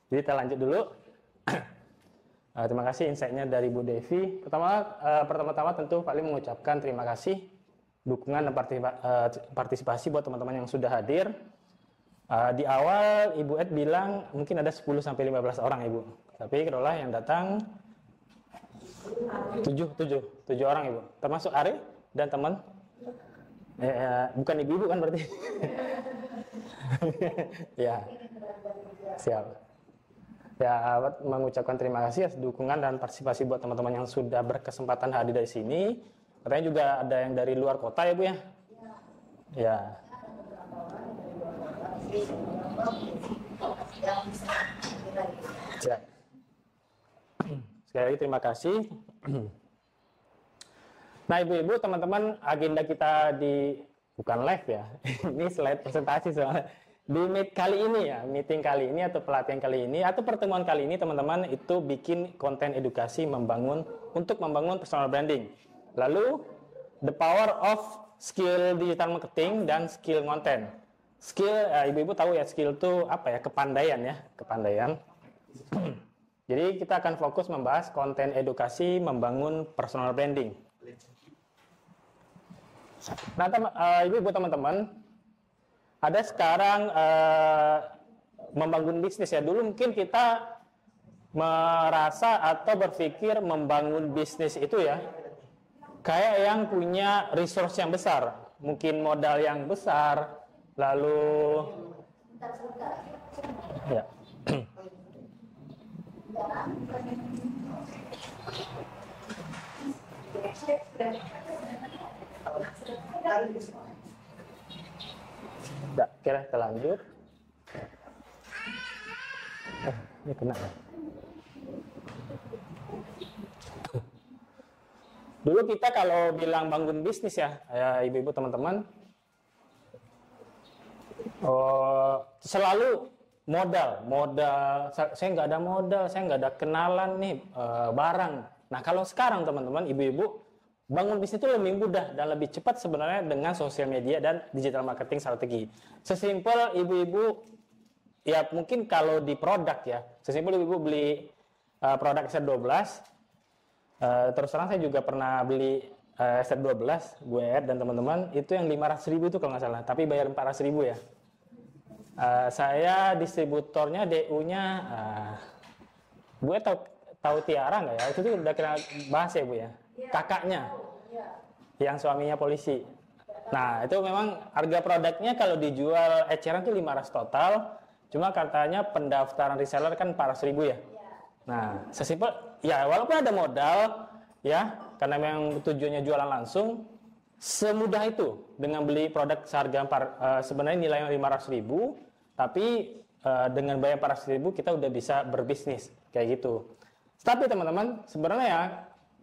Jadi kita lanjut dulu. Terima kasih insight-nya dari Bu Devi. Pertama-tama tentu Pak Lim mengucapkan terima kasih dukungan dan partisipasi buat teman-teman yang sudah hadir. Di awal Ibu Ed bilang mungkin ada 10-15 orang Ibu. Tapi kedolah yang datang 7 orang Ibu. Termasuk Ari dan teman. Bukan ibu-ibu kan berarti. Ya. Siap. Ya, mengucapkan terima kasih atas dukungan dan partisipasi buat teman-teman yang sudah berkesempatan hadir dari sini. Katanya juga ada yang dari luar kota ya Bu ya? Ya. Siap. Sekali lagi terima kasih. Nah ibu-ibu, teman-teman, agenda kita bukan live ya, ini slide presentasi soalnya. Di meeting kali ini atau pelatihan kali ini atau pertemuan kali ini teman-teman itu bikin konten edukasi untuk membangun personal branding. Lalu the power of skill digital marketing dan skill konten. Skill, ibu-ibu tahu ya, skill itu apa ya? Kepandaian ya, kepandaian. Jadi kita akan fokus membahas konten edukasi membangun personal branding. Nah, ibu-ibu teman-teman, ada sekarang membangun bisnis ya. Dulu mungkin kita merasa atau berpikir membangun bisnis itu ya kayak yang punya resource yang besar, mungkin modal yang besar, lalu ya. Kira kita lanjut. Ini kena. Dulu kita kalau bilang bangun bisnis ya ibu-ibu teman-teman, selalu modal. Saya nggak ada modal, saya nggak ada kenalan nih barang. Nah kalau sekarang teman-teman, ibu-ibu, bangun bisnis itu lebih mudah dan lebih cepat sebenarnya dengan sosial media dan digital marketing strategi. Sesimpel ibu-ibu, ya mungkin kalau di produk ya, sesimpel ibu-ibu beli produk S12, terus terang saya juga pernah beli S12, gue dan teman-teman, itu yang 500.000 itu kalau nggak salah, tapi bayar 400.000 ya. Saya distributornya, DU-nya, gue tahu Tiara nggak ya? Itu tuh udah kena bahas ya Bu ya? Kakaknya yang suaminya polisi. Nah itu memang harga produknya kalau dijual eceran tuh 500 total, cuma katanya pendaftaran reseller kan 400.000 ya. Nah sesimpel ya, walaupun ada modal ya, karena memang tujuannya jualan langsung, semudah itu dengan beli produk seharga sebenarnya nilainya 500.000, tapi dengan bayar 400.000 kita udah bisa berbisnis kayak gitu. Tapi teman-teman, sebenarnya ya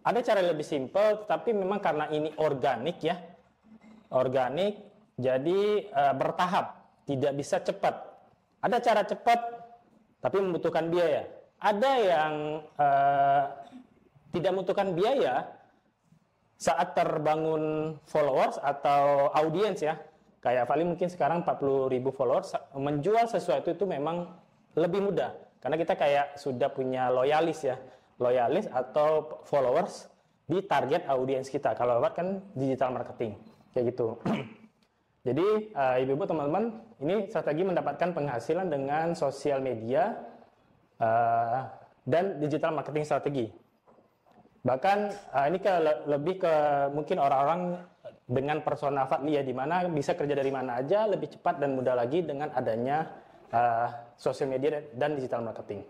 ada cara lebih simpel, tapi memang karena ini organik ya, organik, jadi bertahap, tidak bisa cepat. Ada cara cepat, tapi membutuhkan biaya. Ada yang tidak membutuhkan biaya saat terbangun followers atau audiens ya. Kayak Vali mungkin sekarang 40.000 followers, menjual sesuatu itu memang lebih mudah. Karena kita kayak sudah punya loyalis ya. Loyalis atau followers di target audiens kita. Kalau lewat kan digital marketing kayak gitu. Jadi ibu-ibu teman-teman, ini strategi mendapatkan penghasilan dengan sosial media dan digital marketing strategi. Bahkan ini lebih ke mungkin orang-orang dengan persona Fadli ya, di mana bisa kerja dari mana aja lebih cepat dan mudah lagi dengan adanya sosial media dan digital marketing.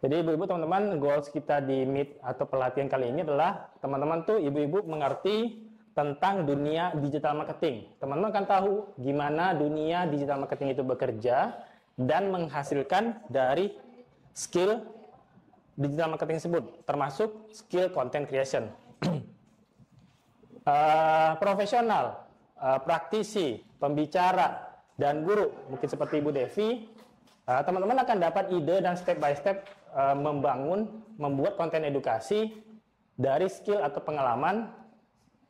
Jadi ibu-ibu teman-teman, goals kita di Meet atau pelatihan kali ini adalah teman-teman tuh ibu-ibu mengerti tentang dunia digital marketing. Teman-teman akan tahu gimana dunia digital marketing itu bekerja dan menghasilkan dari skill digital marketing tersebut, termasuk skill content creation. Profesional, praktisi, pembicara, dan guru, mungkin seperti Ibu Devi, teman-teman akan dapat ide dan step by step membuat konten edukasi dari skill atau pengalaman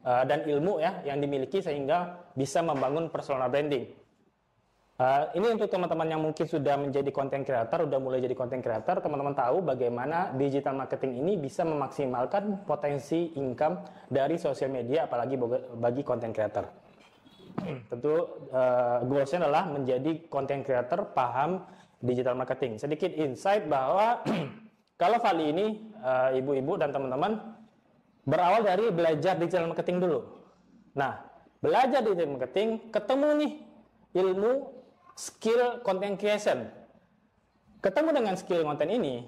dan ilmu ya yang dimiliki sehingga bisa membangun personal branding. Ini untuk teman-teman yang mungkin sudah menjadi content creator, udah mulai jadi content creator, teman-teman tahu bagaimana digital marketing ini bisa memaksimalkan potensi income dari sosial media, apalagi bagi content creator. Tentu goalsnya adalah menjadi content creator paham digital marketing. Sedikit insight bahwa kalau Fali ini, ibu-ibu dan teman-teman, berawal dari belajar digital marketing dulu. Nah, belajar digital marketing, ketemu nih ilmu skill content creation. Ketemu dengan skill konten ini,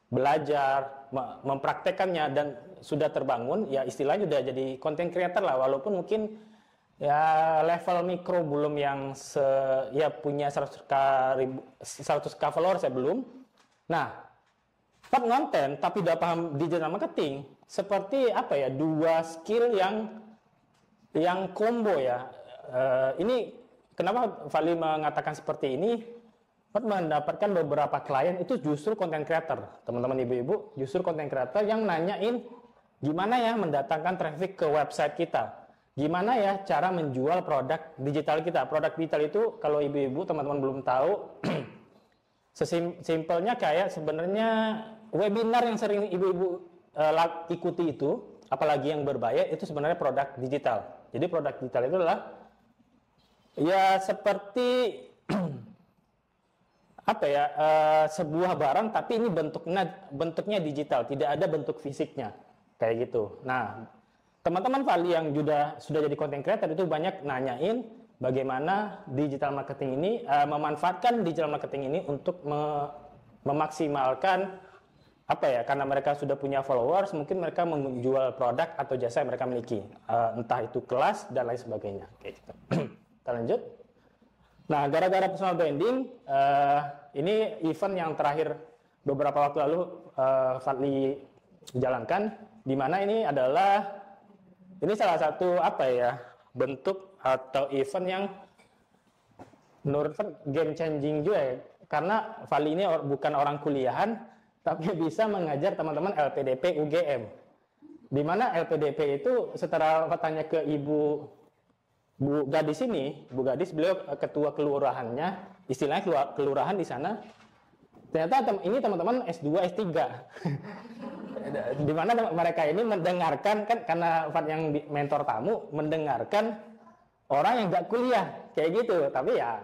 belajar, mempraktekannya, dan sudah terbangun, ya istilahnya sudah jadi content creator lah, walaupun mungkin ya level mikro belum yang ya punya 100k followers ya belum. Nah, konten tapi udah paham digital marketing, seperti apa ya, dua skill yang combo ya. Ini kenapa Fali mengatakan seperti ini? Mendapatkan beberapa klien itu justru content creator, teman-teman ibu-ibu, justru content creator yang nanyain gimana ya mendatangkan traffic ke website kita, gimana ya cara menjual produk digital kita. Produk digital itu kalau ibu-ibu teman-teman belum tahu, sesimpelnya kayak sebenarnya webinar yang sering ibu-ibu ikuti itu, apalagi yang berbayar, itu sebenarnya produk digital. Jadi produk digital itu adalah ya seperti apa ya, sebuah barang tapi ini bentuknya digital, tidak ada bentuk fisiknya kayak gitu. Nah, teman-teman Fali yang sudah jadi content creator itu banyak nanyain bagaimana digital marketing ini, memanfaatkan digital marketing ini untuk memaksimalkan apa ya, karena mereka sudah punya followers, mungkin mereka menjual produk atau jasa yang mereka miliki, entah itu kelas dan lain sebagainya kayak gitu. Kita lanjut. Nah, gara-gara personal branding, ini event yang terakhir beberapa waktu lalu Fadli jalankan, di mana ini salah satu apa ya, bentuk atau event yang menurut game changing juga ya, karena Fadli ini bukan orang kuliahan, tapi bisa mengajar teman-teman LPDP UGM, di mana LPDP itu setelah tanya ke Bu Gadis ini, Bu Gadis, beliau ketua kelurahannya, istilahnya kelurahan di sana. Ternyata ini teman-teman S2, S3. Di mana mereka ini mendengarkan, kan karena yang mentor tamu, mendengarkan orang yang nggak kuliah, kayak gitu. Tapi ya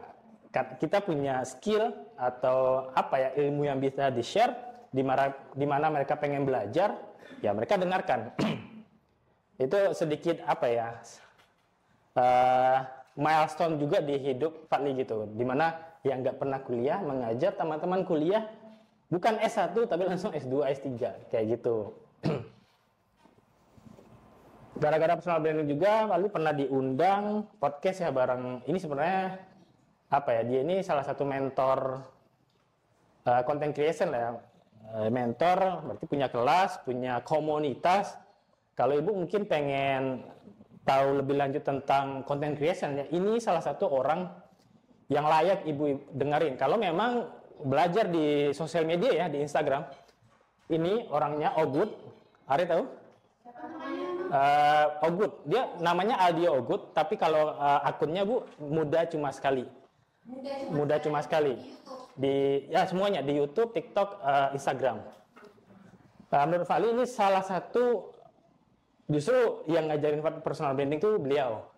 kita punya skill atau apa ya, ilmu yang bisa di-share, di mana mereka pengen belajar, ya mereka dengarkan. Itu sedikit apa ya, milestone juga di hidup Fadli gitu, dimana yang nggak pernah kuliah mengajar teman-teman kuliah, bukan S1 tapi langsung S2, S3 kayak gitu. Gara-gara personal branding juga Fadli pernah diundang podcast ya bareng, ini sebenarnya apa ya, dia ini salah satu mentor content creation lah ya, mentor berarti punya kelas, punya komunitas. Kalau ibu mungkin pengen tahu lebih lanjut tentang content creation, ya, ini salah satu orang yang layak ibu dengerin. Kalau memang belajar di sosial media ya, di Instagram, ini orangnya Ogut. Ari tahu? Ogut, dia namanya Aldio Ogut, tapi kalau akunnya Bu, muda cuma sekali. Muda cuma sekali. Ya semuanya di YouTube, TikTok, Instagram. Menurut Fali ini salah satu, justru yang ngajarin personal branding itu beliau.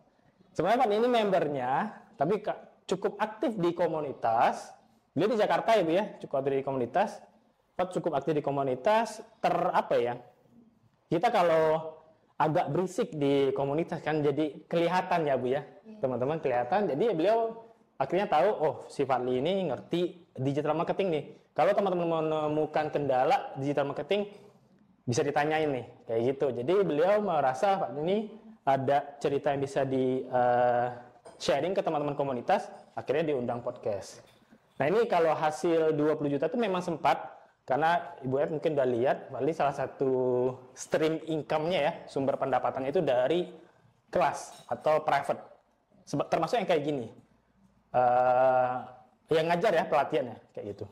Sebenarnya Pak ini membernya, tapi cukup aktif di komunitas. Beliau di Jakarta ya Bu ya, cukup aktif di komunitas. Pak cukup aktif di komunitas. Apa ya? Kita kalau agak berisik di komunitas kan jadi kelihatan ya Bu ya, teman-teman kelihatan. Jadi beliau akhirnya tahu, oh si Fadli ini ngerti digital marketing nih. Kalau teman-teman menemukan kendala digital marketing, bisa ditanyain nih, kayak gitu. Jadi beliau merasa Pak ini ada cerita yang bisa di sharing ke teman-teman komunitas, akhirnya diundang podcast. Nah ini kalau hasil 20 juta itu memang sempat, karena Ibu Ed mungkin udah lihat, Fadli salah satu stream income-nya ya, sumber pendapatannya itu dari kelas atau private, termasuk yang kayak gini, yang ngajar ya pelatihannya, kayak gitu.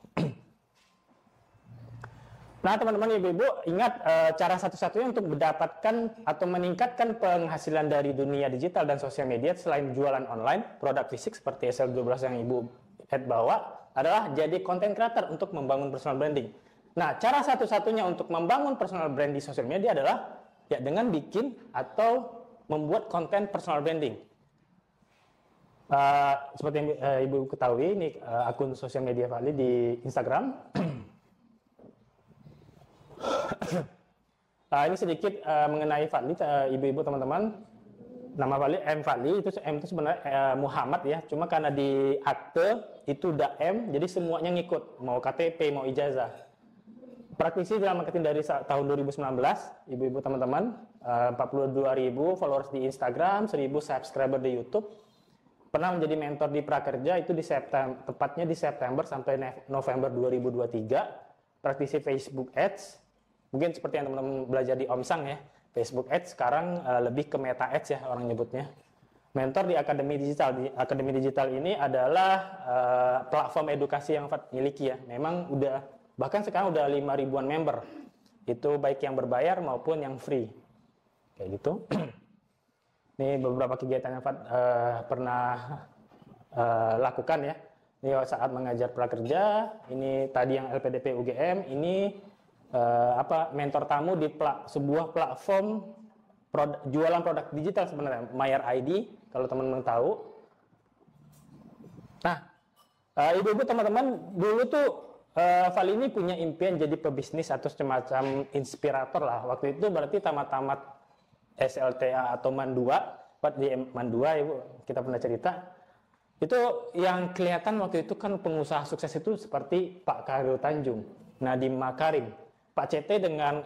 Nah, teman-teman ibu-ibu, ingat cara satu-satunya untuk mendapatkan atau meningkatkan penghasilan dari dunia digital dan sosial media selain jualan online, produk fisik seperti SL12 yang ibu bawa adalah jadi content creator untuk membangun personal branding. Nah, cara satu-satunya untuk membangun personal brand di sosial media adalah ya dengan bikin atau membuat konten personal branding. Seperti yang ibu ketahui, ini akun sosial media Fadli di Instagram. Ini sedikit mengenai Fadli, ibu-ibu teman-teman. Nama Fadli Fadli, itu M itu sebenarnya Muhammad ya. Cuma karena di akte itu udah M, jadi semuanya ngikut, mau KTP, mau ijazah. Praktisi dalam marketing dari tahun 2019, ibu-ibu teman-teman, 42.000 followers di Instagram, 1.000 subscriber di YouTube. Pernah menjadi mentor di Prakerja itu di September, tepatnya di September sampai November 2023. Praktisi Facebook Ads, mungkin seperti yang teman-teman belajar di Omsang ya. Facebook Ads sekarang lebih ke Meta Ads ya orang nyebutnya. Mentor di Akademi Digital. Di Akademi Digital ini adalah platform edukasi yang miliki ya. Memang udah, bahkan sekarang udah 5 ribuan member. Itu baik yang berbayar maupun yang free. Kayak gitu. Ini beberapa kegiatan yang pernah lakukan ya. Ini saat mengajar prakerja. Ini tadi yang LPDP UGM. Ini mentor tamu di sebuah platform jualan produk digital sebenarnya, Mayer ID kalau teman-teman tahu. Nah, ibu-ibu teman-teman, dulu tuh Fali ini punya impian jadi pebisnis atau semacam inspirator lah. Waktu itu berarti tamat-tamat SLTA atau MAN 2, di MAN 2 ibu kita pernah cerita. Itu yang kelihatan waktu itu kan pengusaha sukses itu seperti Pak Khairul Tanjung, Nadiem Makarim, Pak CT dengan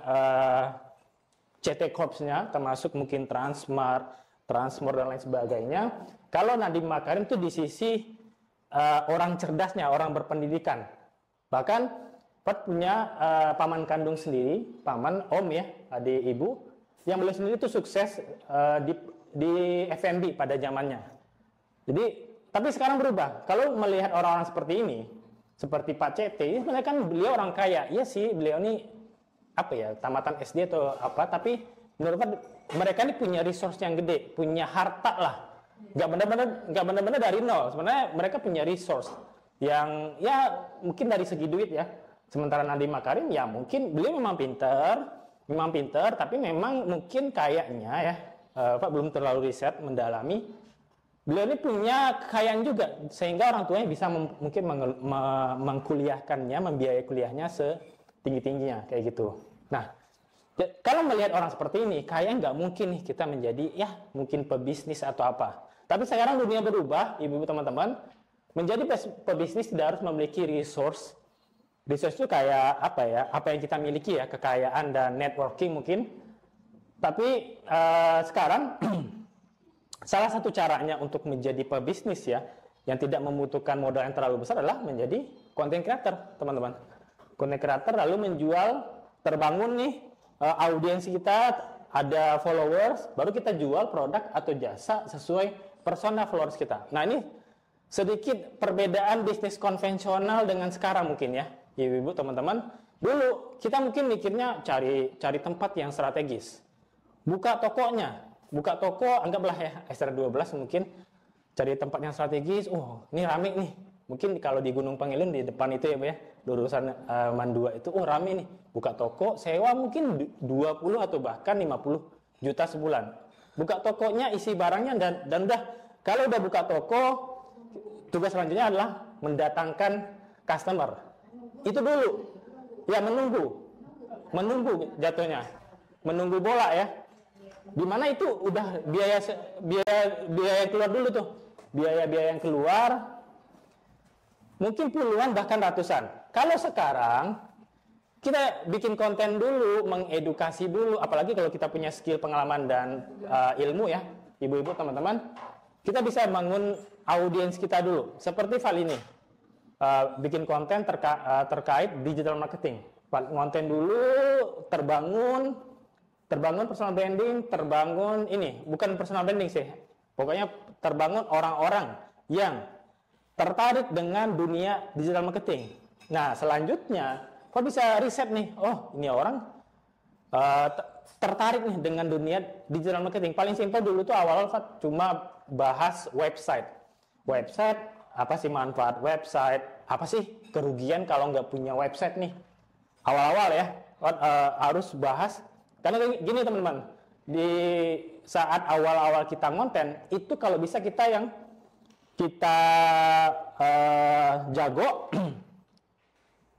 CT Corps-nya, termasuk mungkin Transmart dan lain sebagainya. Kalau Nadiem Makarim itu di sisi orang cerdasnya, orang berpendidikan. Bahkan Pak punya paman kandung sendiri, paman om ya, adik ibu, yang beliau sendiri itu sukses di F&B pada zamannya. Jadi, tapi sekarang berubah. Kalau melihat orang-orang seperti ini, seperti Pak CT, ini sebenarnya kan beliau orang kaya. Iya sih, beliau ini apa ya, tamatan SD atau apa, tapi menurut mereka ini punya resource yang gede, punya harta lah, nggak benar-benar dari nol. Sebenarnya mereka punya resource yang ya mungkin dari segi duit ya. Sementara Nadiem Makarim ya mungkin beliau memang pinter, tapi memang mungkin kayaknya ya Pak belum terlalu riset mendalami. Beliau ini punya kekayaan juga sehingga orang tuanya bisa mungkin mengkuliahkannya, membiayai kuliahnya setinggi-tingginya kayak gitu. Nah, kalau melihat orang seperti ini, kayaknya nggak mungkin nih kita menjadi ya mungkin pebisnis atau apa. Tapi sekarang dunia berubah, ibu-ibu teman-teman, menjadi pebisnis tidak harus memiliki resource. Resource itu kayak apa ya? Apa yang kita miliki ya, kekayaan dan networking mungkin. Tapi sekarang salah satu caranya untuk menjadi pebisnis ya, yang tidak membutuhkan modal yang terlalu besar adalah menjadi content creator, teman-teman. Content creator lalu menjual, terbangun nih audiensi kita, ada followers, baru kita jual produk atau jasa sesuai persona followers kita. Nah ini sedikit perbedaan bisnis konvensional dengan sekarang mungkin ya, ibu-ibu teman-teman. Dulu kita mungkin mikirnya cari tempat yang strategis, buka tokonya, buka toko, anggaplah ya SR12 mungkin, cari tempat yang strategis. Oh ini rame nih, mungkin kalau di Gunung Pangilin di depan itu ya Bu ya, lulusan MAN 2 itu, oh rame nih, buka toko, sewa mungkin 20 atau bahkan 50 juta sebulan. Buka tokonya, isi barangnya, dan udah, kalau udah buka toko, tugas selanjutnya adalah mendatangkan customer. Itu dulu, ya menunggu jatuhnya, menunggu bola ya. Dimana itu udah biaya yang keluar dulu tuh, biaya yang keluar, mungkin puluhan bahkan ratusan. Kalau sekarang kita bikin konten dulu, mengedukasi dulu, apalagi kalau kita punya skill, pengalaman dan ilmu ya, ibu-ibu teman-teman, kita bisa bangun audiens kita dulu. Seperti Val ini, bikin konten terkait digital marketing. Konten dulu terbangun personal branding, terbangun ini, bukan personal branding sih, pokoknya terbangun orang-orang yang tertarik dengan dunia digital marketing. Nah, selanjutnya Fat bisa riset nih, oh ini orang tertarik nih dengan dunia digital marketing. Paling simpel dulu tuh awal-awal Fat cuma bahas website. Website, apa sih manfaat website, apa sih kerugian kalau nggak punya website nih. Awal-awal ya, harus bahas. Karena gini teman-teman, di saat awal-awal kita konten, itu kalau bisa kita yang kita jago,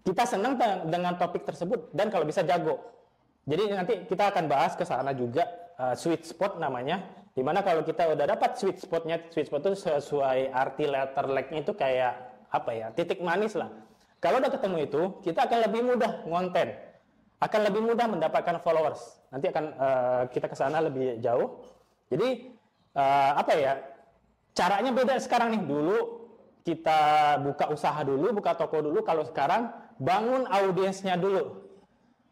kita senang dengan topik tersebut, dan kalau bisa jago. Jadi nanti kita akan bahas ke sana juga, sweet spot namanya, dimana kalau kita udah dapat sweet spotnya, sweet spot itu sesuai arti letter like-nya itu kayak apa ya, titik manis lah. Kalau udah ketemu itu, kita akan lebih mudah ngonten, akan lebih mudah mendapatkan followers. Nanti akan kita ke sana lebih jauh. Jadi apa ya, caranya beda sekarang nih. Dulu kita buka usaha dulu, buka toko dulu. Kalau sekarang bangun audiensnya dulu.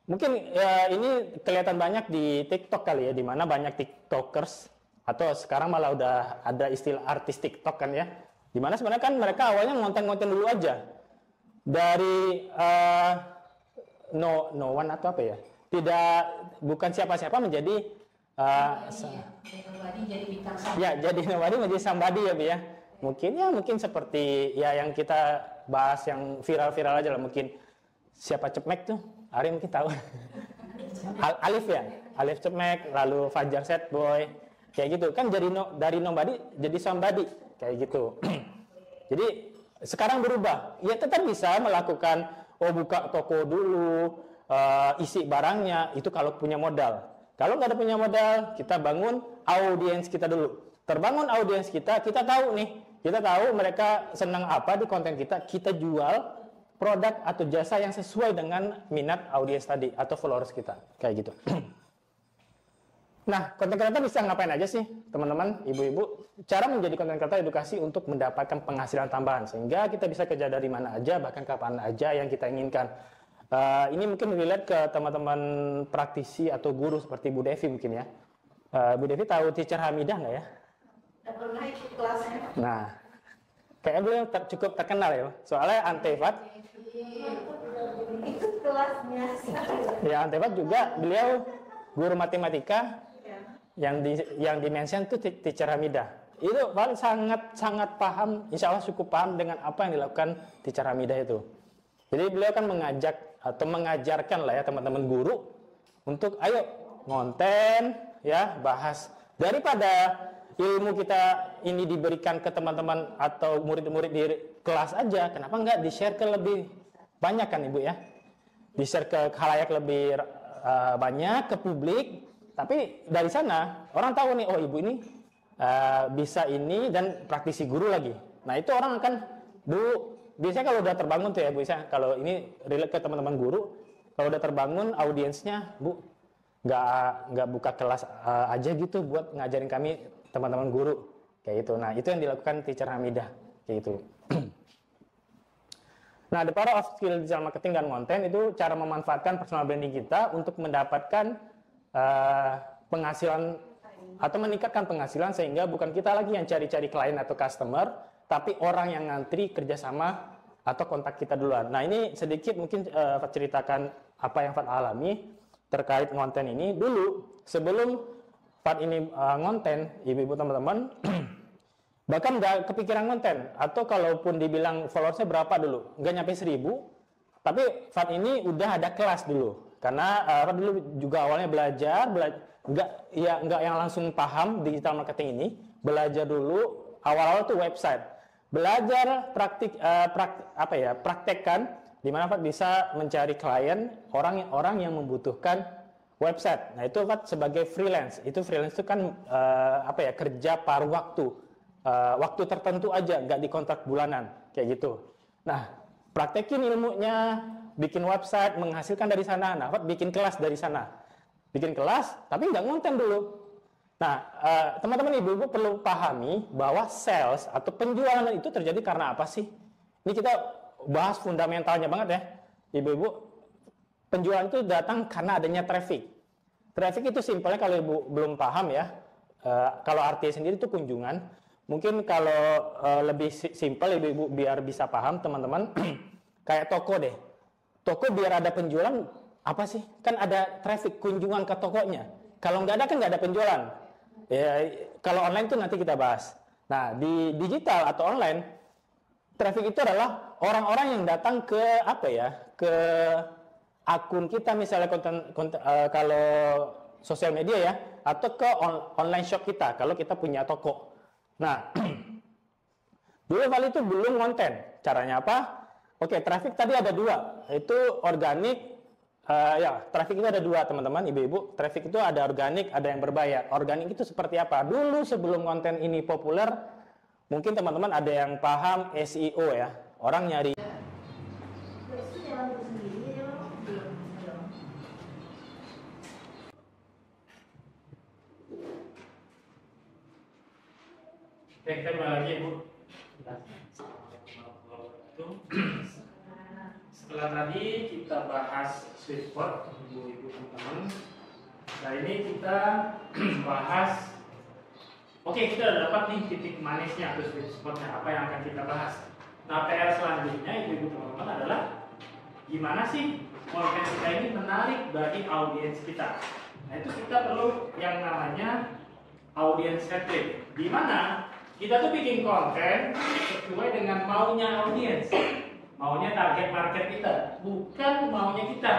Mungkin ini kelihatan banyak di TikTok kali ya, di mana banyak TikTokers, atau sekarang malah udah ada istilah artis TikTok kan ya, di mana sebenarnya kan mereka awalnya ngonten-ngonten dulu aja dari no one atau apa ya, bukan siapa-siapa menjadi jadi nobody menjadi somebody ya, Bi ya. Mungkin seperti ya yang kita bahas yang viral-viral aja lah, mungkin siapa Cepmek tuh, Ari mungkin tahu. Alif ya, Alif Cepmek, lalu Fajar Set Boy, kayak gitu kan, dari nobody jadi somebody kayak gitu. Jadi sekarang berubah, ya tetap bisa melakukan buka toko dulu, isi barangnya itu kalau punya modal. Kalau nggak ada punya modal, kita bangun audiens kita dulu. Terbangun audiens kita tahu nih, kita tahu mereka senang apa di konten kita jual produk atau jasa yang sesuai dengan minat audiens tadi atau followers kita, kayak gitu. Nah, konten kreator bisa ngapain aja sih, teman-teman, ibu-ibu? Cara menjadi konten kreator edukasi untuk mendapatkan penghasilan tambahan, sehingga kita bisa kerja dari mana aja, bahkan kapan aja yang kita inginkan. Ini mungkin relate ke teman-teman praktisi atau guru seperti Bu Devi mungkin ya. Bu Devi tahu Teacher Hamidah nggak ya? Pernah ikut kelasnya. Nah, kayaknya beliau cukup terkenal ya, soalnya Antefat. Ikut kelasnya. Ya, Antefat juga beliau guru matematika yang dimention itu Teacher Hamidah. Itu sangat paham, insya Allah cukup paham dengan apa yang dilakukan Teacher Hamidah itu. Jadi beliau kan mengajak atau mengajarkan lah ya teman-teman guru untuk ayo ngonten ya, bahas, daripada ilmu kita ini diberikan ke teman-teman atau murid-murid di kelas aja, kenapa nggak di-share ke lebih banyak kan Ibu ya, di-share ke khalayak lebih banyak, ke publik. Tapi dari sana orang tahu nih, oh Ibu ini bisa ini dan praktisi guru lagi. Nah itu orang akan dulu, biasanya kalau udah terbangun tuh ya Bu, kalau ini relate ke teman-teman guru, kalau udah terbangun audiensnya, Bu nggak buka kelas aja gitu buat ngajarin kami teman-teman guru kayak gitu. Nah itu yang dilakukan Teacher Hamidah kayak gitu. Nah, the power of skill digital marketing dan konten itu cara memanfaatkan personal branding kita untuk mendapatkan penghasilan atau meningkatkan penghasilan, sehingga bukan kita lagi yang cari-cari klien atau customer, tapi orang yang ngantri kerjasama atau kontak kita duluan. Nah ini sedikit mungkin Fat ceritakan apa yang Fat alami terkait konten ini. Dulu sebelum Fat ini ngonten, ibu-ibu teman-teman, bahkan nggak kepikiran konten, atau kalaupun dibilang followersnya berapa dulu, nggak nyampe 1000. Tapi Fat ini udah ada kelas dulu, karena Fat dulu juga awalnya belajar nggak yang langsung paham digital marketing ini, belajar dulu awal-awal tuh website, belajar praktekkan di mana Fat bisa mencari klien orang yang membutuhkan website. Nah itu Fat sebagai freelance, itu kan kerja paruh waktu. Waktu tertentu aja, nggak dikontrak bulanan kayak gitu. Nah, praktekin ilmunya, bikin website, menghasilkan dari sana. Nah, bikin kelas dari sana, bikin kelas, tapi nggak ngonten dulu. Nah, teman-teman ibu-ibu perlu pahami bahwa sales atau penjualan itu terjadi karena apa sih? Ini kita bahas fundamentalnya banget ya, ibu-ibu. Penjualan itu datang karena adanya traffic. Traffic itu simpelnya kalau ibu belum paham ya, kalau artinya sendiri itu kunjungan. Mungkin kalau lebih simpel ibu-ibu biar bisa paham teman-teman, kayak toko deh. toko biar ada penjualan apa sih? Kan ada traffic kunjungan ke tokonya. Kalau nggak ada kan nggak ada penjualan. Ya, kalau online tuh nanti kita bahas. Nah, di digital atau online, traffic itu adalah orang-orang yang datang ke apa ya? Ke akun kita misalnya kalau sosial media ya, atau ke online shop kita kalau kita punya toko. Nah, dulu kali itu belum konten. Caranya apa? Oke, traffic tadi ada dua. Itu organik. Ya, traffic itu ada dua, teman-teman, ibu-ibu. Traffic itu ada organik, ada yang berbayar. Organik itu seperti apa? Dulu sebelum konten ini populer, mungkin teman-teman ada yang paham SEO ya. Orang nyari. Oke, kita mulai lagi, Ibu. Setelah tadi kita bahas sweet spot, ibu-ibu teman-teman. Nah ini kita bahas. Oke, kita udah dapat nih titik manisnya atau sweet spotnya, apa yang akan kita bahas. Nah PR selanjutnya ibu-ibu teman-teman adalah gimana sih konten kita ini menarik bagi audiens kita. Nah itu kita perlu yang namanya audience centric, di mana kita tuh bikin konten sesuai dengan maunya audiens. Maunya target market kita, bukan maunya kita.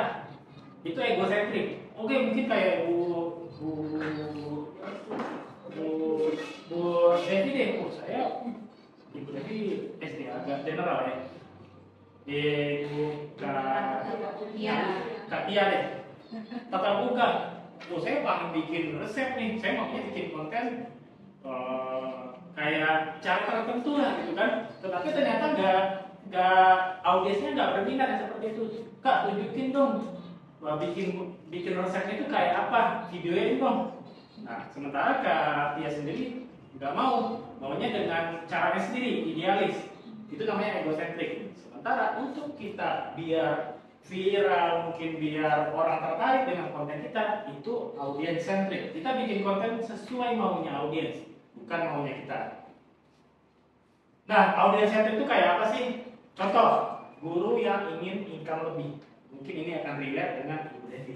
Itu egosentrik. Oke, mungkin kayak Bu Devi deh. Saya Ibu Devi SD agak general ya. Ibu Kak Tia deh. Tatap muka. Saya pengen bikin resep nih. Saya maunya bikin konten kayak cara tertentu lah gitu kan. Tetapi ternyata audiensnya nggak berminat yang seperti itu. Kak, tunjukin dong bikin resepnya itu kayak apa, videonya dong. Nah sementara Kak Tia sendiri nggak maunya dengan caranya sendiri, idealis. Itu namanya egosentrik. Sementara untuk kita biar viral, mungkin biar orang tertarik dengan konten kita, itu audience centric. Kita bikin konten sesuai maunya audiens, bukan maunya kita. Nah audience centric itu kayak apa sih? Contoh, guru yang ingin income lebih. Mungkin ini akan relate dengan Ibu Devi.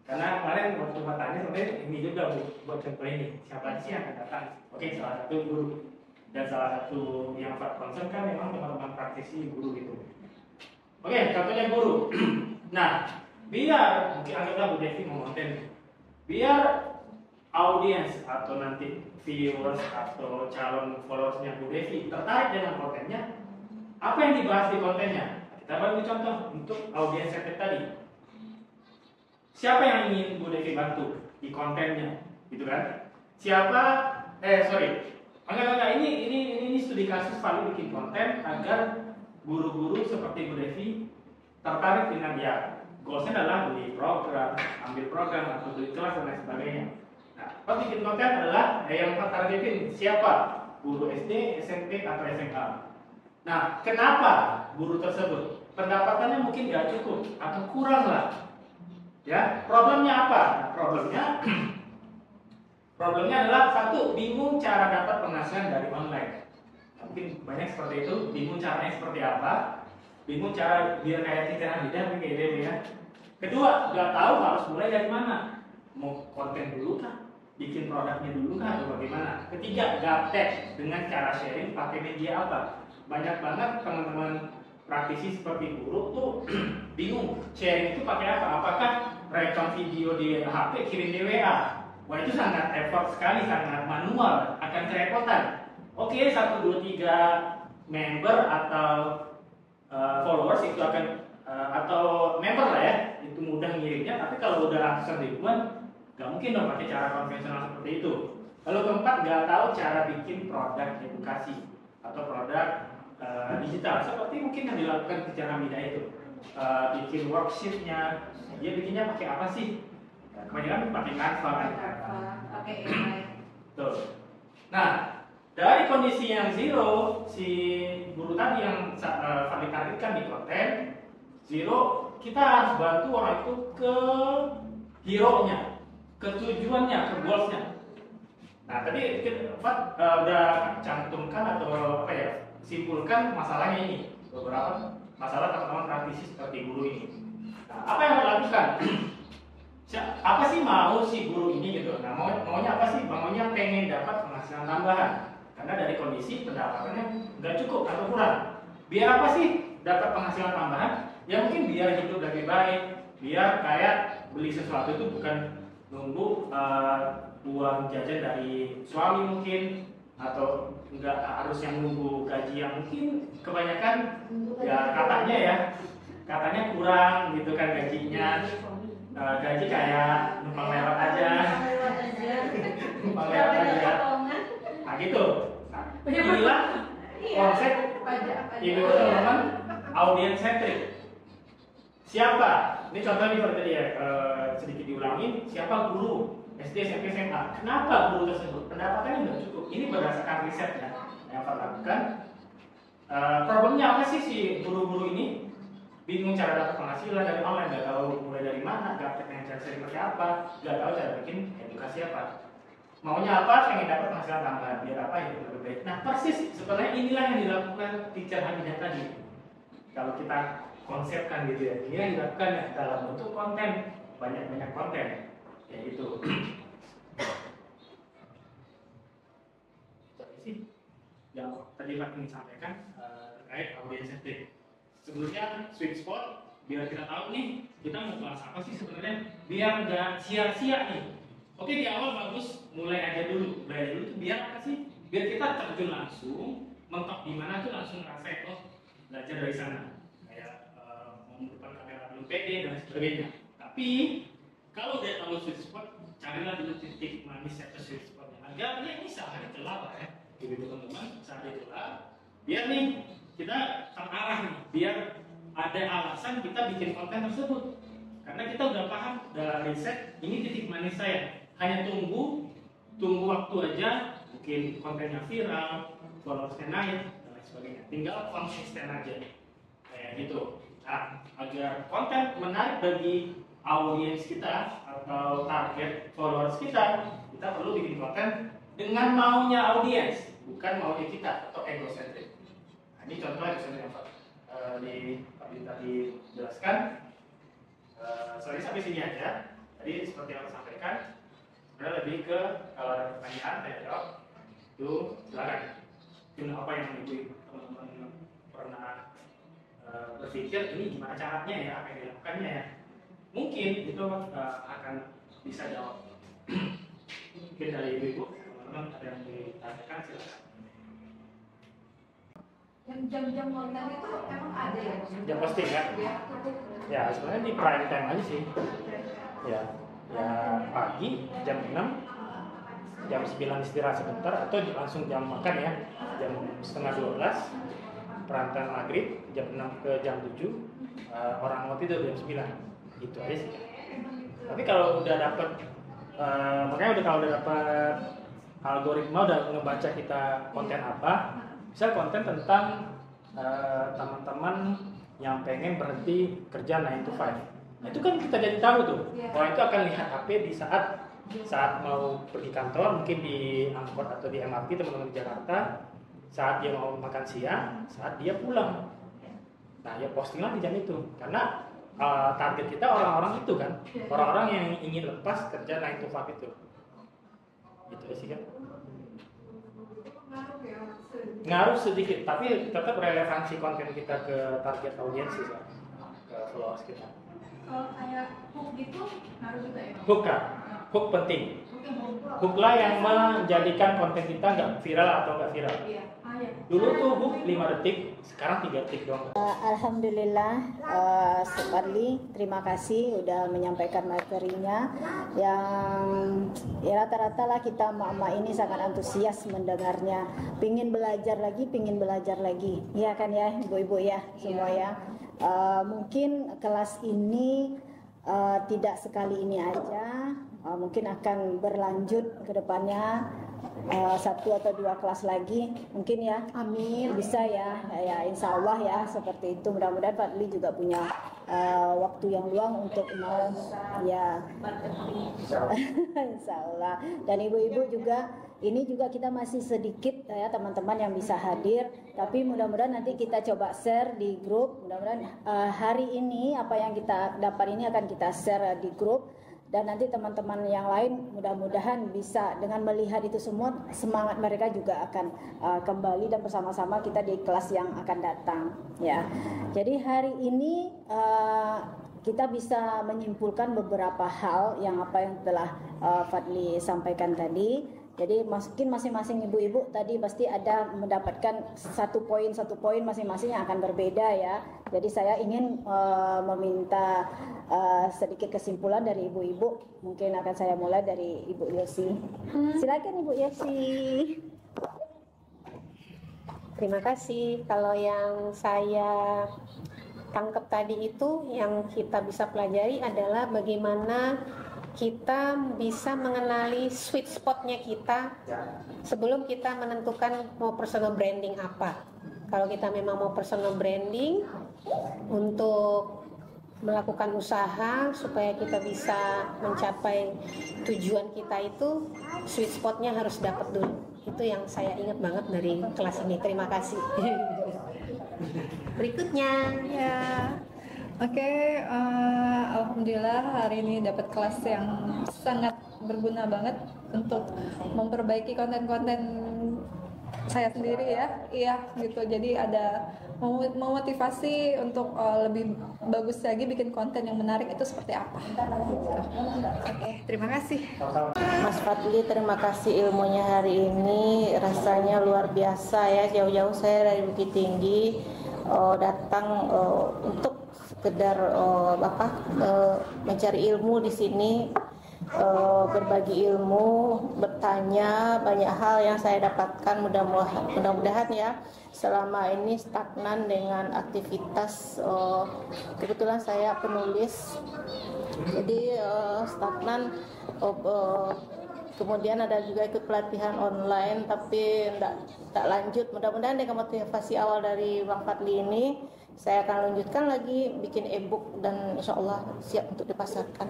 Karena kemarin waktu bertanya sebenarnya ini juga buat contoh ini. Siapa sih yang akan datang? Oke, salah satu guru. Dan salah satu yang concern kan memang teman-teman praktisi guru gitu. Oke, contohnya guru. Nah, biar, mungkin anggaplah Bu Devi mau konten. Biar audiens atau nanti viewers atau calon followersnya Bu Devi tertarik dengan kontennya, apa yang dibahas di kontennya? Kita bagi contoh untuk audiens centric tadi. Siapa yang ingin Bu Devi bantu di kontennya, gitu kan? Enggak, ini studi kasus paling bikin konten agar guru-guru seperti Bu Devi tertarik dengan dia. Goalsnya adalah beli program, ambil program atau beli kelas dan lain sebagainya. Nah, pas bikin konten adalah yang targetin siapa? Guru SD, SMP atau SMA. Nah, kenapa guru tersebut pendapatannya mungkin nggak cukup atau kurang lah? Ya, problemnya apa? Nah, problemnya adalah satu, bingung cara dapat penghasilan dari online. Nah, mungkin banyak seperti itu, bingung caranya seperti apa, bingung cara biar kayak Titi Hadidah kayak gitu ya. Kedua, nggak tahu harus mulai dari mana. Mau konten dulu kah? Bikin produknya dulu kah atau bagaimana? Ketiga, gaptek dengan cara sharing pakai media apa? Banyak banget teman-teman praktisi seperti guru tuh bingung sharing itu pakai apa? Apakah rekam video di HP kirim di WA? Wah itu sangat effort sekali, sangat manual, akan kerepotan. Oke, 1, 2, 3 member atau followers itu akan atau member lah ya, itu mudah ngirimnya. Tapi kalau udah ratusan ribuan, nggak mungkin dong pakai cara konvensional seperti itu. Lalu keempat, nggak tahu cara bikin produk edukasi atau produk digital seperti mungkin yang dilakukan di Piramida itu, bikin worksheetnya, dia bikinnya pakai apa sih? Kebanyakan pakai Canva kan? Pakai AI. Tuh. Nah, dari kondisi yang zero, si guru tadi yang ditargetkan di konten zero, kita harus bantu orang itu ke hero-nya, ke tujuannya, ke goals-nya. Nah, tadi udah cantumkan atau simpulkan masalahnya ini, beberapa masalah teman-teman praktisi seperti guru ini. Nah, apa yang harus dilakukan? Apa sih mau si guru ini gitu? Nah, maunya apa sih? Maunya pengen dapat penghasilan tambahan karena dari kondisi pendapatannya nggak cukup atau kurang. Biar apa sih dapat penghasilan tambahan? Ya mungkin biar hidup lebih baik, biar kayak beli sesuatu itu bukan nunggu uang jajan dari suami mungkin, atau nggak harus yang nunggu gaji yang mungkin kebanyakan ya katanya kurang gitu kan gajinya. Gaji kayak numpang lewat aja. Numpang lewat aja. Nah gitu. Nah, inilah konsep ibu teman-teman audience centric. Siapa? Ini contohnya seperti tadi ya, sedikit diulangin. Siapa guru SD, SMP, SMA? Kenapa guru tersebut pendapatannya nggak cukup? Ini berdasarkan riset ya yang Pak lakukan. Problemnya apa sih si guru-guru ini? Bingung cara dapat penghasilan dari online, nggak tahu mulai dari mana, gapteknya cara seperti apa, nggak tahu cara bikin edukasi apa. Maunya apa? Pengen dapat penghasilan tambahan, biar apa ya lebih baik. Nah persis sebenarnya inilah yang dilakukan teacher Hamidah tadi. Kalau kita konsepkan gitu ya, ini yang dilakukan ya dalam bentuk konten, banyak konten, ya itu. Jadi sih yang tadi Pak ingin sampaikan terkait audience setting. Sebelumnya sweet spot, biar kita tahu nih kita mau bahas apa sih sebenarnya, biar nggak sia-sia nih. Oke, di awal bagus, mulai aja dulu tuh biar apa sih? Biar kita terjun langsung, mentok di mana tuh langsung ngerasain, oh belajar dari sana, kayak memerlukan kamera dulu pede dan sebagainya. Tapi kalau udah tahu sweet spot, carilah dulu titik manis atau sweet spotnya. Agarnya ini sehari celah lah ya, gitu teman-teman, sehari celah. Biar nih kita terarah nih, biar ada alasan kita bikin konten tersebut. Karena kita udah paham, udah riset, ini titik manis saya. Hanya tunggu waktu aja, mungkin kontennya viral, followersnya naik, dan lain sebagainya. Tinggal konsisten aja, kayak gitu. Nah, agar konten menarik bagi audiens kita atau target followers kita perlu bikin konten dengan maunya audiens, bukan maunya kita atau egosentrik. Nah, ini contoh yang Pak tadi jelaskan. Soalnya sampai sini aja. Tadi seperti yang saya sampaikan, sebenarnya lebih ke kalau ada pertanyaan saya jawab. Itu silakan. Mungkin apa yang ibu teman-teman pernah berpikir ini gimana caranya ya, apa yang dilakukannya ya? Mungkin itu akan bisa jawab. Mungkin dari ibu teman-teman ada yang ditanyakan silakan. Jam-jam konten itu emang ada ya? Jam posting ya? Ya sebenarnya di prime time aja sih. Ya pagi jam 6, jam 9 istirahat sebentar, atau langsung jam makan ya, jam setengah 12, perantar maghrib jam 6 ke jam 7, orang mau tidur jam 9, gitu aja sih. Tapi kalau udah dapet, makanya kalau udah dapet algoritma, udah ngebaca kita konten apa, misal konten tentang teman-teman yang pengen berhenti kerja 9 to 5. Nah, itu kan kita jadi tahu tuh. Orang itu akan lihat HP di saat mau pergi kantor, mungkin di angkot atau di MRT teman-teman di Jakarta, saat dia mau makan siang, saat dia pulang. Nah, ya postinglah di jam itu. Karena target kita orang-orang itu kan, orang-orang yang ingin lepas kerja 9 to 5 itu. Gitu sih kan. Ngaruh sedikit, tapi tetap relevansi konten kita ke target audiens sih, ke followers kita. Kalau kayak hook gitu ngaruh juga ya? Hook penting. Hooklah yang menjadikan konten kita nggak viral atau nggak viral. Iya. Dulu tuh hook 5 detik, sekarang 3 detik doang. Alhamdulillah, Suparli, terima kasih udah menyampaikan materinya yang ya rata-rata lah kita mama ini sangat antusias mendengarnya, pingin belajar lagi, ya kan ya ibu-ibu ya semua ya. Mungkin kelas ini tidak sekali ini aja, mungkin akan berlanjut ke depannya. satu atau dua kelas lagi mungkin ya. Amin. Bisa ya, ya insya Allah ya seperti itu. Mudah-mudahan Fadli juga punya waktu yang luang untuk ya insya Allah. Dan ibu-ibu juga, ini juga kita masih sedikit ya teman-teman yang bisa hadir, tapi mudah-mudahan nanti kita coba share di grup. Mudah-mudahan hari ini apa yang kita dapat ini akan kita share di grup, dan nanti teman-teman yang lain mudah-mudahan bisa dengan melihat itu semua, semangat mereka juga akan kembali dan bersama-sama kita di kelas yang akan datang ya. Jadi hari ini kita bisa menyimpulkan beberapa hal yang apa yang telah Fadli sampaikan tadi. Jadi mungkin masing-masing ibu-ibu tadi pasti ada mendapatkan satu poin masing-masing yang akan berbeda ya. Jadi saya ingin meminta sedikit kesimpulan dari ibu-ibu. Mungkin akan saya mulai dari Ibu Yosi. Silakan Ibu Yosi. Terima kasih. Kalau yang saya tangkap tadi itu yang kita bisa pelajari adalah bagaimana kita bisa mengenali sweet spotnya kita sebelum kita menentukan mau personal branding apa. Kalau kita memang mau personal branding untuk melakukan usaha supaya kita bisa mencapai tujuan kita, itu sweet spotnya harus dapat dulu. Itu yang saya ingat banget dari kelas ini. Terima kasih. Berikutnya Ya, oke, alhamdulillah hari ini dapat kelas yang sangat berguna banget untuk memperbaiki konten-konten saya sendiri ya, iya gitu. Jadi ada memotivasi untuk lebih bagus lagi bikin konten yang menarik itu seperti apa. Oke, terima kasih. Mas Fadli, terima kasih ilmunya hari ini, rasanya luar biasa ya. Jauh-jauh saya dari Bukit Tinggi datang untuk sekedar mencari ilmu di sini, berbagi ilmu, bertanya banyak hal yang saya dapatkan. Mudah-mudahan ya selama ini stagnan dengan aktivitas, kebetulan saya penulis, jadi stagnan. Kemudian ada juga ikut pelatihan online tapi tak lanjut. Mudah-mudahan dengan motivasi awal dari Bang Fadli ini saya akan lanjutkan lagi bikin e-book dan insya Allah siap untuk dipasarkan.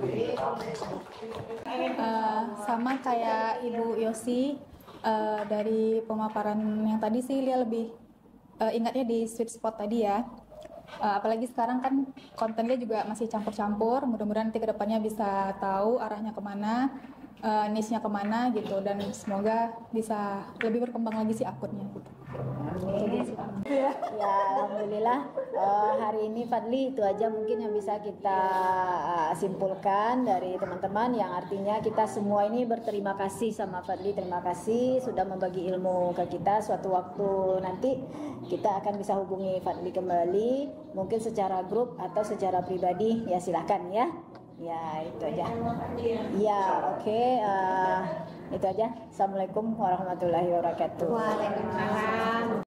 Sama kayak Ibu Yosi, dari pemaparan yang tadi sih Lia lebih ingatnya di sweet spot tadi ya. Apalagi sekarang kan kontennya juga masih campur-campur. Mudah-mudahan nanti kedepannya bisa tahu arahnya kemana, niche-nya kemana gitu, dan semoga bisa lebih berkembang lagi si akunnya gitu. Ya, alhamdulillah hari ini Fadli itu aja mungkin yang bisa kita simpulkan dari teman-teman, yang artinya kita semua ini berterima kasih sama Fadli. Terima kasih sudah membagi ilmu ke kita. Suatu waktu nanti kita akan bisa hubungi Fadli kembali, mungkin secara grup atau secara pribadi ya, silahkan ya. Ya itu aja. Ya oke, itu aja. Assalamualaikum warahmatullahi wabarakatuh. Waalaikumsalam.